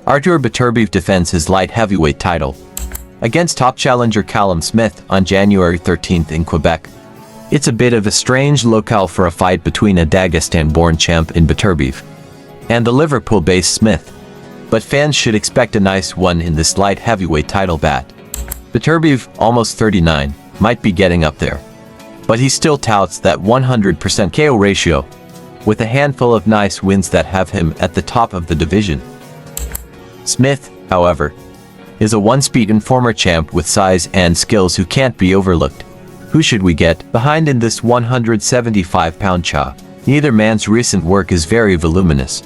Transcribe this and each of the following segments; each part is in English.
Artur Beterbiev defends his light heavyweight title against top challenger Callum Smith on January 13th in Quebec. It's a bit of a strange locale for a fight between a Dagestan-born champ in Beterbiev and the Liverpool-based Smith, but fans should expect a nice one in this light heavyweight title bout. Beterbiev, almost 39, might be getting up there, but he still touts that 100% KO ratio, with a handful of nice wins that have him at the top of the division. Smith, however, is a one-speed former champ with size and skills who can't be overlooked. Who should we get behind in this 175-pound cha? Neither man's recent work is very voluminous.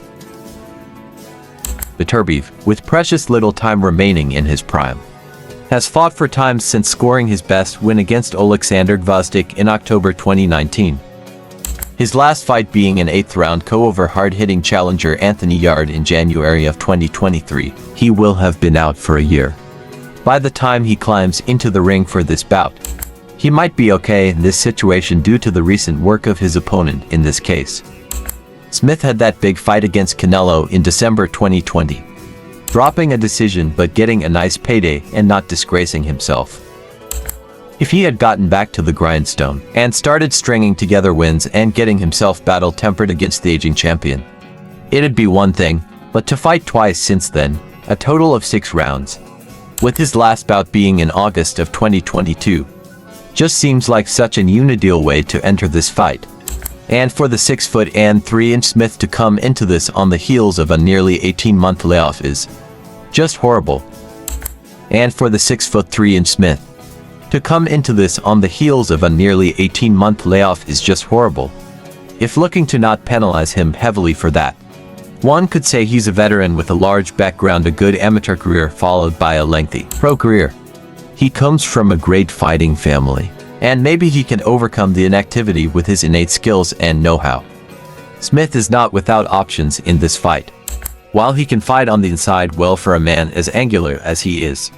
Beterbiev, with precious little time remaining in his prime, has fought 4 times since scoring his best win against Oleksandr Gvozdyk in October 2019. His last fight being an 8th-round KO over hard-hitting challenger Anthony Yarde in January of 2023. He will have been out for a year by the time he climbs into the ring for this bout. He might be okay in this situation due to the recent work of his opponent in this case. Smith had that big fight against CANELO in December 2020, dropping a decision but getting a nice payday and not disgracing himself. If he had gotten back to the grindstone and started stringing together wins and getting himself battle-tempered against the aging champion, it'd be one thing, but to fight twice since then, a total of 6 rounds, with his last bout being in August of 2022, just seems like such an unideal way to enter this fight. And for the 6'3" Smith to come into this on the heels of a nearly 18-month layoff is just horrible. And for the 6'3" Smith to come into this on the heels of a nearly 18-month layoff is just horrible. If looking to not penalize him heavily for that, one could say he's a veteran with a large background, a good amateur career followed by a lengthy pro career. He comes from a great fighting family, and maybe he can overcome the inactivity with his innate skills and know-how. Smith is not without options in this fight. While he can fight on the inside well for a man as angular as he is,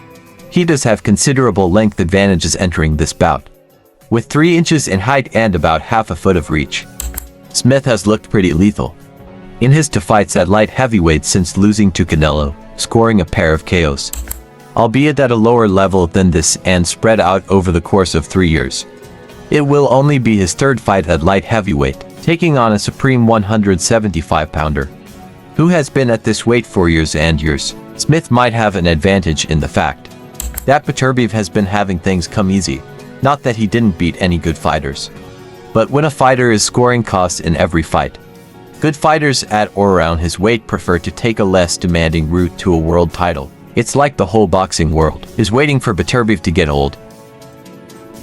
he does have considerable length advantages entering this bout. With 3 inches in height and about half a foot of reach, Smith has looked pretty lethal in his 2 fights at light heavyweight since losing to CANELO, scoring a pair of KOs, albeit at a lower level than this and spread out over the course of 3 years. It will only be his 3rd fight at light heavyweight, taking on a supreme 175-pounder, who has been at this weight for years and years. Smith might have an advantage in the fact that Beterbiev has been having things come easy. Not that he didn't beat any good fighters, but when a fighter is scoring costs in every fight, good fighters at or around his weight prefer to take a less demanding route to a world title. It's like the whole boxing world is waiting for Beterbiev to get old.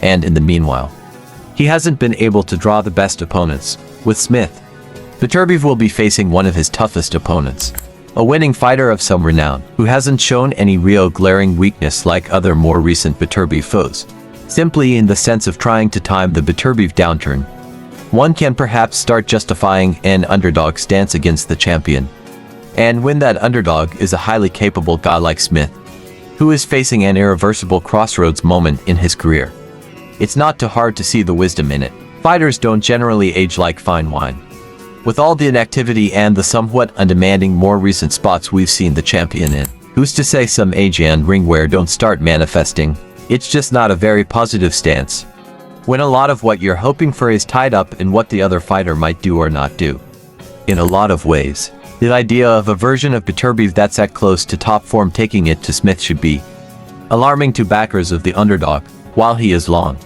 And in the meanwhile, he hasn't been able to draw the best opponents. With Smith, Beterbiev will be facing one of his toughest opponents, a winning fighter of some renown, who hasn't shown any real glaring weakness like other more recent Beterbiev foes. Simply in the sense of trying to time the Beterbiev downturn, one can perhaps start justifying an underdog stance against the champion. And when that underdog is a highly capable guy like Smith, who is facing an irreversible crossroads moment in his career, it's not too hard to see the wisdom in it. Fighters don't generally age like fine wine. With all the inactivity and the somewhat undemanding more recent spots we've seen the champion in, who's to say some age and ring wear don't start manifesting? It's just not a very positive stance, when a lot of what you're hoping for is tied up in what the other fighter might do or not do. In a lot of ways, the idea of a version of Beterbiev that's at close to top form taking it to Smith should be alarming to backers of the underdog. While he is long,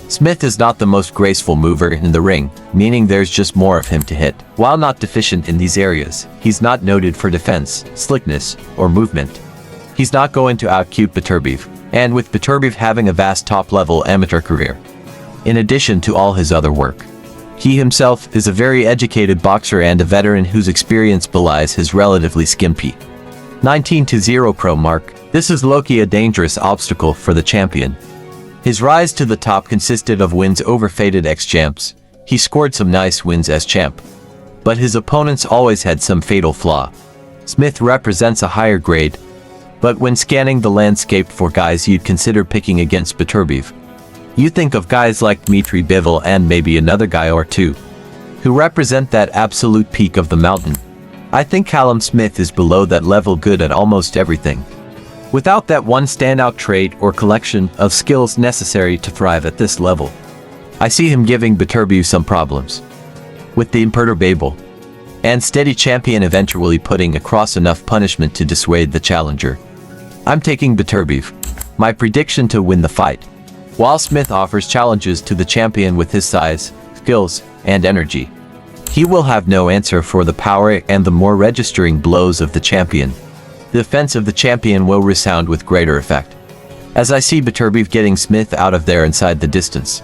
Smith is not the most graceful mover in the ring, meaning there's just more of him to hit. While not deficient in these areas, he's not noted for defense, slickness, or movement. He's not going to out-cute Beterbiev, and with Beterbiev having a vast top-level amateur career, in addition to all his other work, he himself is a very educated boxer and a veteran whose experience belies his relatively skimpy 19-0 pro mark. This is low-key a dangerous obstacle for the champion. His rise to the top consisted of wins over faded ex-champs. He scored some nice wins as champ, but his opponents always had some fatal flaw. Smith represents a higher grade, but when scanning the landscape for guys you'd consider picking against Beterbiev, you think of guys like Dmitry Bivol and maybe another guy or two, who represent that absolute peak of the mountain. I think Callum Smith is below that level, good at almost everything, without that one standout trait or collection of skills necessary to thrive at this level. I see him giving Beterbiev some problems. With the imperturbable and steady champion eventually putting across enough punishment to dissuade the challenger, I'm taking Beterbiev. My prediction to win the fight. While Smith offers challenges to the champion with his size, skills, and energy, he will have no answer for the power and the more registering blows of the champion. The offense of the champion will resound with greater effect, as I see Beterbiev getting Smith out of there inside the distance.